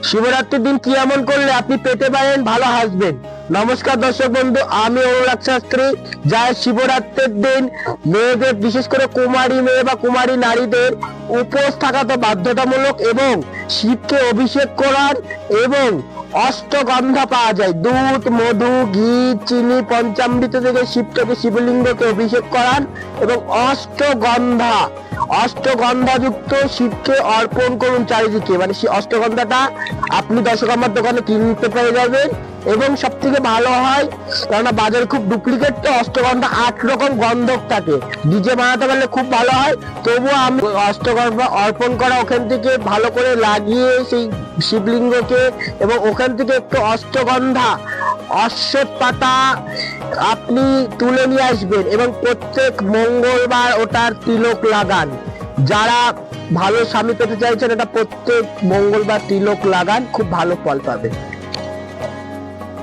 শিবরাত্রির দিন কি এমন করলে আপনি পেতে পারেন ভালো হাসবেন্ড। নমস্কার দর্শক বন্ধু, আমি অনুরাগ শাস্ত্রী। যার শিবরাত্রির দিন মেয়েদের, বিশেষ করে কুমারী মেয়ে বা কুমারী নারীদের উপোস থাকা তো বাধ্যতামূলক, এবং শিবকে অভিষেক করার এবং অষ্টগন্ধা পাওয়া যায়, দুধ, মধু, ঘি, চিনি, পঞ্চামৃত থেকে শিবলিঙ্গকে অভিষেক করান এবং অষ্টগন্ধাযুক্ত শিবকে অর্পণ করুন চারিদিকে। মানে অষ্টগন্ধাটা আপনি দশকর্মার দোকানে কিনতে পেয়ে যাবেন, এবং সব থেকে ভালো হয়, কেননা বাজারে খুব ডুপ্লিকেট তো অষ্টগন্ধা 8 রকম গন্ধক থাকে, ডিজে বানাতে পারলে খুব ভালো হয়। তবুও আমি অষ্টগন্ধা অর্পণ করা ওখান থেকে ভালো করে লাগিয়ে সেই শিবলিঙ্গকে, এবং ওখান থেকে একটু অষ্টগন্ধা, অশ্বত্থ পাতা আপনি তুলে নিয়ে আসবেন, এবং প্রত্যেক মঙ্গলবার ওটার তিলক লাগান। যারা ভালো স্বামী পেতে চাইছেন, এটা প্রত্যেক মঙ্গলবার তিলক লাগান, খুব ভালো ফল পাবেন।